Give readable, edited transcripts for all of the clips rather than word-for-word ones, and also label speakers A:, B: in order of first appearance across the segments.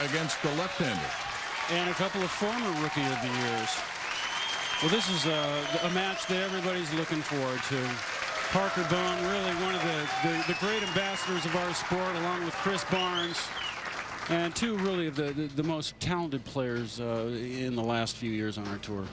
A: against the left-hander.
B: And a couple of former Rookie of the Years. Well, this is a match that everybody's looking forward to. Parker Bohn, really one of the great ambassadors of our sport, along with Chris Barnes, and two really of the most talented players in the last few years on our tour.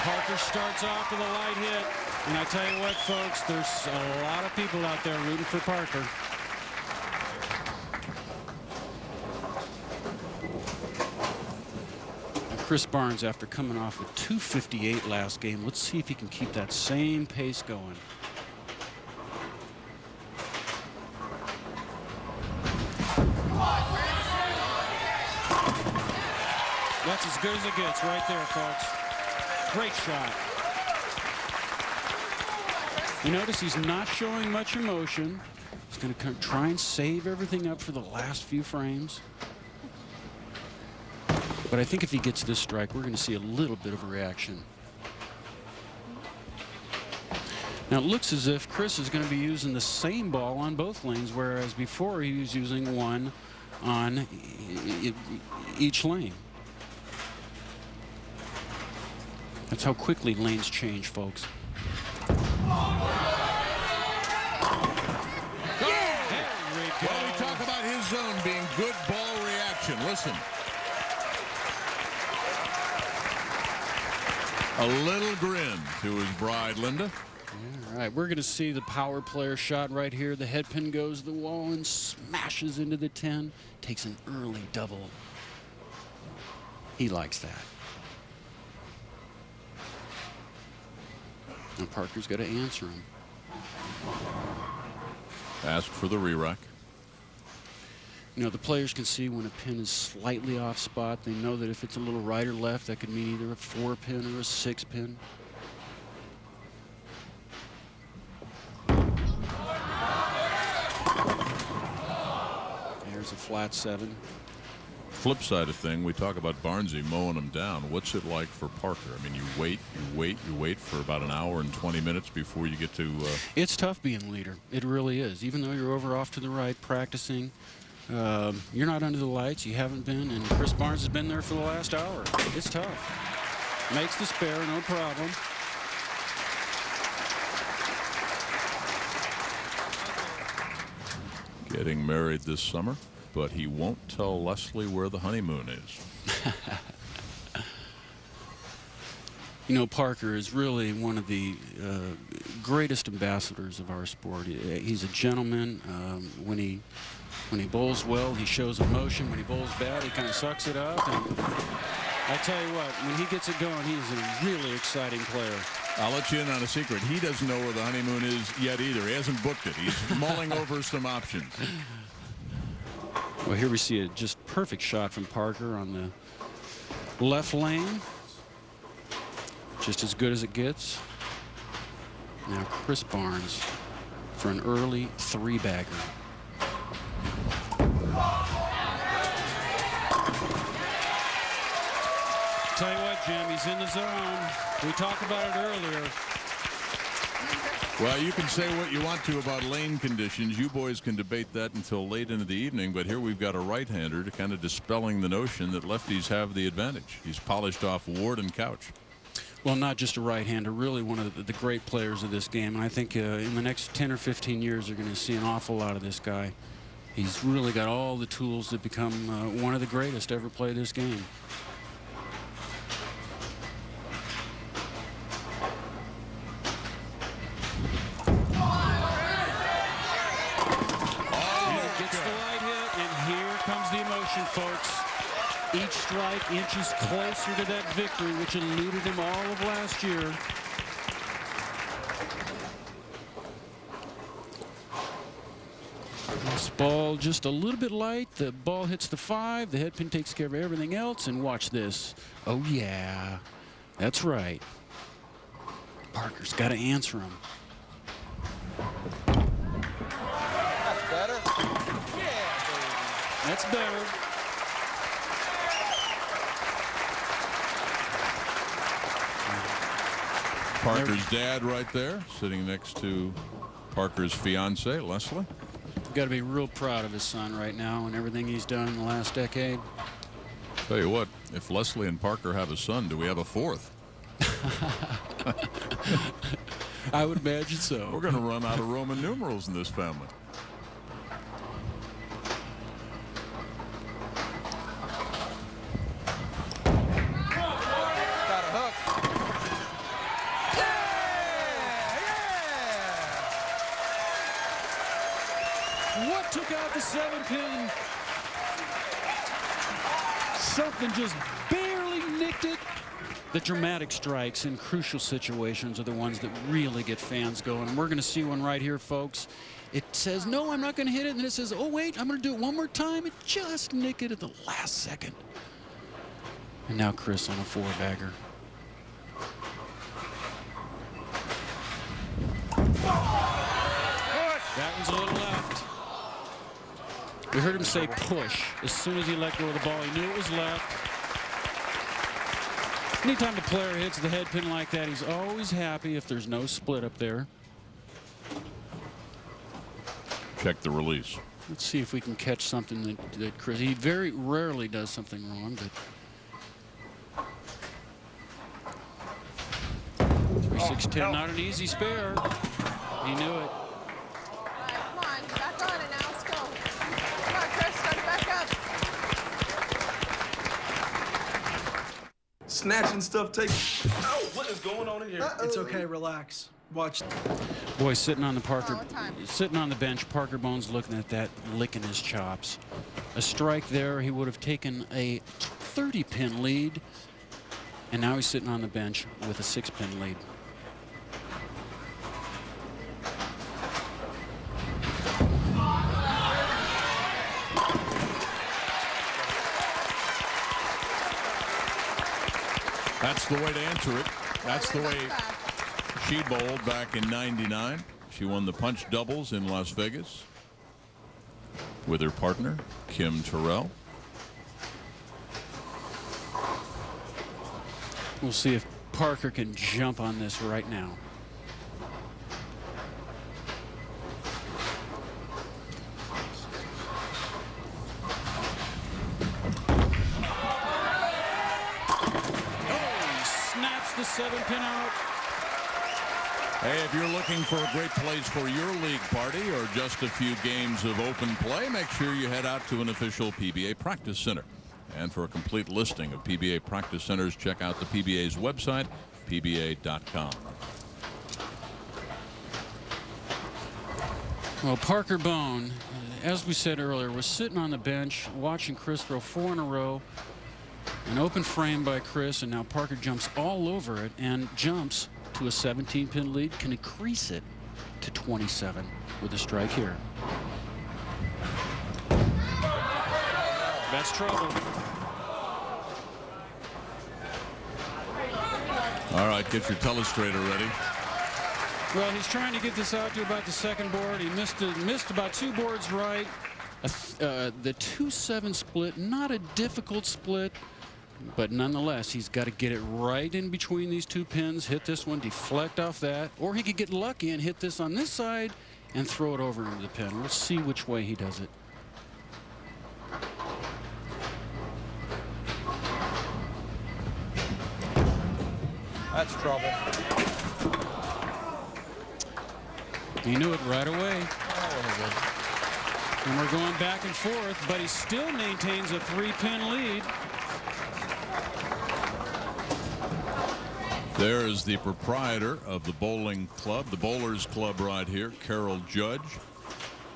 B: Parker starts off with a light hit, and I tell you what, folks, there's a lot of people out there rooting for Parker. Chris Barnes, after coming off with 258 last game, let's see if he can keep that same pace going. That's as good as it gets right there, folks. Great shot. You notice he's not showing much emotion. He's going to try and save everything up for the last few frames. But I think if he gets this strike, we're going to see a little bit of a reaction. Now it looks as if Chris is going to be using the same ball on both lanes, whereas before he was using one on each lane. That's how quickly lanes change, folks.
A: Well, we talk about his zone being good ball reaction. Listen. A little grin to his bride, Linda.
B: All right, we're going to see the power player shot right here. The head pin goes to the wall and smashes into the 10. Takes an early double. He likes that. And Parker's got to answer him.
A: Ask for the re-rack.
B: You know, the players can see when a pin is slightly off spot. They know that if it's a little right or left, that could mean either a 4-pin or a 6-pin. There's a flat 7.
A: Flip side of thing, we talk about Barnesy mowing him down. What's it like for Parker? I mean, you wait for about an hour and 20 minutes before you get to...
B: It's tough being leader. It really is. Even though you're over off to the right practicing, you're not under the lights. You haven't been, and Chris Barnes has been there for the last hour. It's tough. Makes the spare, no problem.
A: Getting married this summer, but he won't tell Leslie where the honeymoon is.
B: You know, Parker is really one of the greatest ambassadors of our sport. He's a gentleman. When he bowls well, he shows emotion. When he bowls bad, he kind of sucks it up. And I tell you what, when he gets it going, he's a really exciting player.
A: I'll let you in on a secret. He doesn't know where the honeymoon is yet either. He hasn't booked it. He's mulling over some options.
B: Well, here we see a just perfect shot from Parker on the left lane. Just as good as it gets. Now Chris Barnes for an early 3-bagger. Tell you what, Jim, he's in the zone. We talked about it earlier.
A: Well, you can say what you want to about lane conditions. You boys can debate that until late into the evening, but here we've got a right-hander to kind of dispelling the notion that lefties have the advantage. He's polished off Ward and Couch.
B: Well, not just a right-hander, really one of the great players of this game. And I think in the next 10 or 15 years, you're going to see an awful lot of this guy. He's really got all the tools to become one of the greatest to ever play this game. Folks, each strike inches closer to that victory, which eluded him all of last year. This ball just a little bit light. The ball hits the 5. The head pin takes care of everything else. And watch this. Oh, yeah. That's right. Parker's got to answer him.
C: That's better. Yeah, baby.
B: That's better.
A: Parker's dad right there, sitting next to Parker's fiance, Leslie.
B: Got to be real proud of his son right now and everything he's done in the last decade.
A: Tell you what, if Leslie and Parker have a son, do we have a fourth?
B: I would imagine so.
A: We're going to run out of Roman numerals in this family.
C: Got a hook. Yeah!
B: What took out the 7-pin? Something just barely nicked it. The dramatic strikes in crucial situations are the ones that really get fans going. And we're going to see one right here, folks. It says, no, I'm not going to hit it. And then it says, oh, wait, I'm going to do it one more time. It just nicked it at the last second. And now Chris on a 4-bagger. That one's a little left. We heard him say push. As soon as he let go of the ball, he knew it was left. Anytime the player hits the head pin like that, he's always happy if there's no split up there.
A: Check the release.
B: Let's see if we can catch something that Chris, he very rarely does something wrong, but 3-6-10, not an easy spare. He knew it.
D: Come on, back on it now. Let's go. Come on, Chris, start it back up.
E: Snatching stuff, take. Oh, what is going on in here?
F: It's okay, relax. Watch.
B: Boy, sitting on the Parker,
D: Oh, time.
B: sitting on the bench, Parker Bohn's looking at that, licking his chops. A strike there, he would have taken a 30-pin lead, and now he's sitting on the bench with a 6-pin lead.
A: That's the way to answer it. That's the way she bowled back in '99. She won the punch doubles in Las Vegas with her partner, Kim Terrell.
B: We'll see if Parker can jump on this right now. The 7-pin out.
A: Hey, if you're looking for a great place for your league party or just a few games of open play, make sure you head out to an official PBA practice center. And for a complete listing of PBA practice centers, check out the PBA's website, pba.com.
B: Well, Parker Bohn, as we said earlier, was sitting on the bench watching Chris throw 4 in a row. An open frame by Chris, and now Parker jumps all over it and jumps to a 17-pin lead, can increase it to 27 with a strike here. That's trouble.
A: All right, get your telestrator ready.
B: Well, he's trying to get this out to about the second board. He missed about 2 boards right. The 2-7 split, not a difficult split, but nonetheless, he's got to get it right in between these 2 pins, hit this one, deflect off that, or he could get lucky and hit this on this side and throw it over into the pin. We'll see which way he does it.
C: That's trouble.
B: He knew it right away.
C: Oh,
B: And we're going back and forth, but he still maintains a 3-pin lead.
A: There is the proprietor of the bowling club, the Bowlers Club right here, Carol Judge.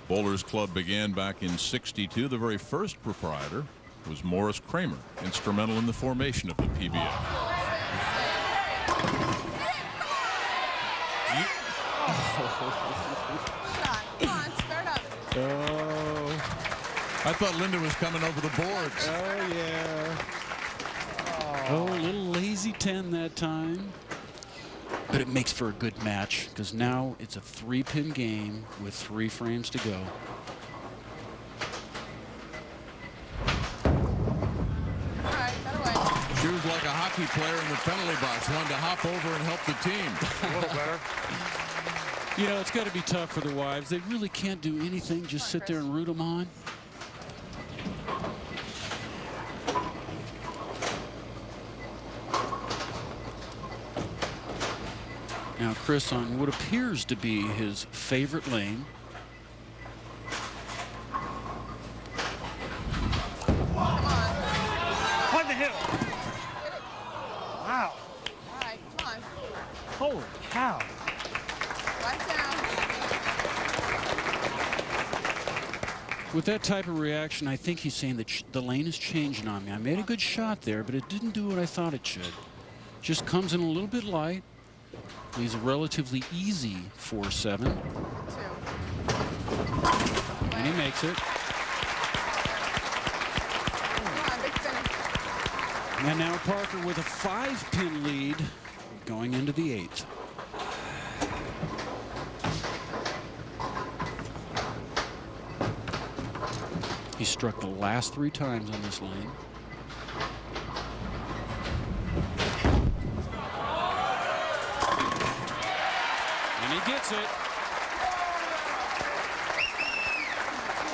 A: Bowlers Club began back in '62. The very first proprietor was Morris Kramer, instrumental in the formation of the PBA.
D: Shot. Come on, start up.
B: Oh,
A: I thought Linda was coming over the boards.
B: oh yeah. Oh, a little lazy 10 that time. But it makes for a good match because now it's a 3-pin game with 3 frames to go.
D: All right, that away.
A: She was like a hot hockey player in the penalty box wanted to hop over and help the team.
C: A little better.
B: You know, it's got to be tough for the wives. They really can't do anything, just sit there and root them on. Now Chris on what appears to be his favorite lane.
G: On the hill. Wow.
D: All right, come on.
G: Holy cow.
D: Right down.
B: With that type of reaction, I think he's saying that the lane is changing on me. I made a good shot there, but it didn't do what I thought it should. Just comes in a little bit light. He's a relatively easy 4-7.
D: 2.
B: And he makes it.
D: Come on, big finish.
B: And now Parker with a 5-pin lead going into the 8th. He struck the last 3 times on this lane. And he gets it.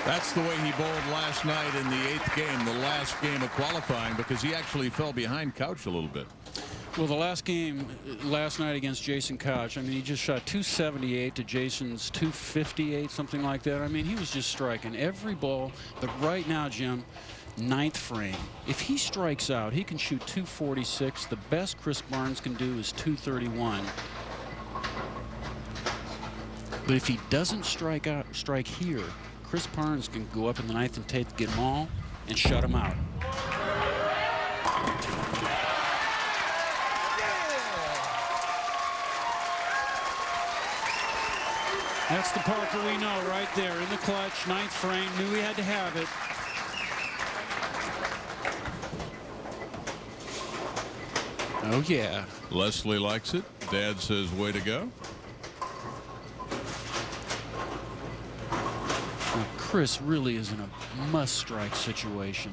A: That's the way he bowled last night in the 8th game, the last game of qualifying, because he actually fell behind Couch a little bit.
B: Well, the last game last night against Jason Couch, I mean, he just shot 278 to Jason's 258, something like that. I mean, he was just striking every ball. But right now, Jim, 9th frame. If he strikes out, he can shoot 246. The best Chris Barnes can do is 231. But if he doesn't strike here, Chris Barnes can go up in the 9th and 10th, get them all, and shut them out. That's the Parker we know right there in the clutch, 9th frame. Knew he had to have it. Oh, yeah.
A: Leslie likes it. Dad says, way to go.
B: Well, Chris really is in a must-strike situation.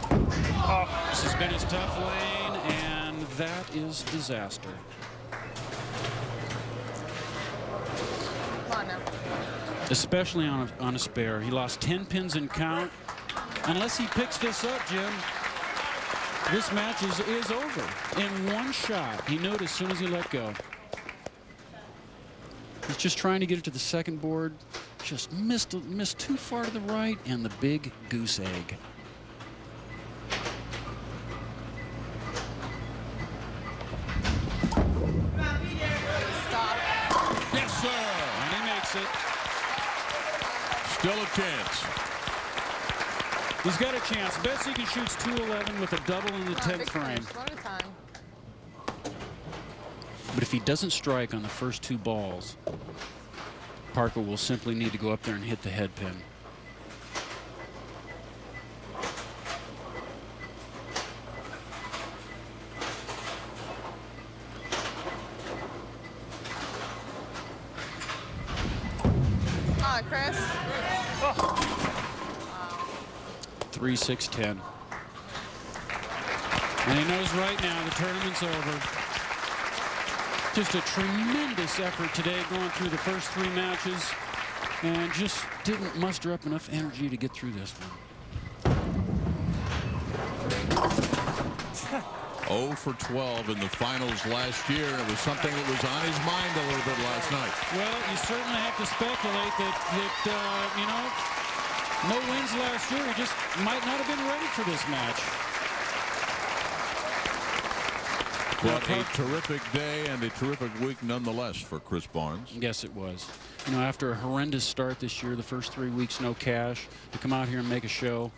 B: Oh, this has been his tough lane, and that is disaster.
D: Come on now.
B: Especially on a spare. He lost 10 pins in count. Unless he picks this up, Jim, this match is over in one shot. He knew it as soon as he let go. He's just trying to get it to the second board. Just missed too far to the right, and the big goose egg.
D: Stop.
B: Yes, sir. And he makes it.
A: Still a chance.
B: He's got a chance. Best he can shoot's 211 with a double in the
D: Come on,
B: 10th
D: big
B: frame.
D: finish. One at a time.
B: But if he doesn't strike on the first 2 balls, Parker will simply need to go up there and hit the head pin.
D: Come on, Chris.
B: 3-6-10. And he knows right now the tournament's over. Just a tremendous effort today going through the first 3 matches, and just didn't muster up enough energy to get through this one.
A: 0 for 12 in the finals last year. It was something that was on his mind a little bit last night.
B: Well, you certainly have to speculate that you know, no wins last year. He just might not have been ready for this match.
A: But a terrific day and a terrific week nonetheless for Chris Barnes.
B: Yes, it was. You know, after a horrendous start this year, the first 3 weeks, no cash, to come out here and make a show,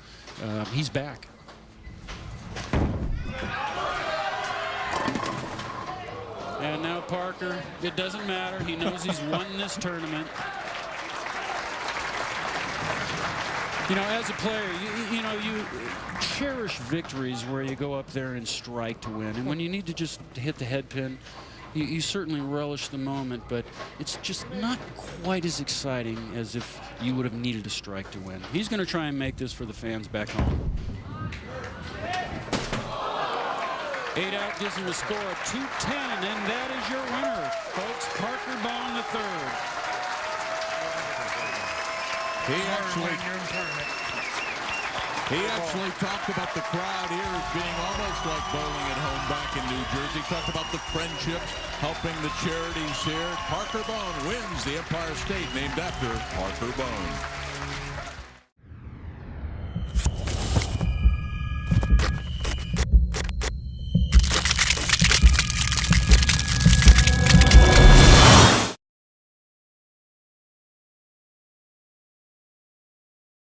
B: he's back. And now Parker, it doesn't matter. He knows he's won this tournament. You know, as a player, you know, you cherish victories where you go up there and strike to win. And when you need to just hit the head pin, You certainly relish the moment, but it's just not quite as exciting as if you would have needed a strike to win. He's going to try and make this for the fans back home. 8 out gives him a score of 210, and that is your winner, folks. Parker Bohn III.
A: He actually talked about the crowd here as being almost like bowling at home back in New Jersey. Talked about the friendships, helping the charities here. Parker Bohn wins the Empire State, named after Parker Bohn.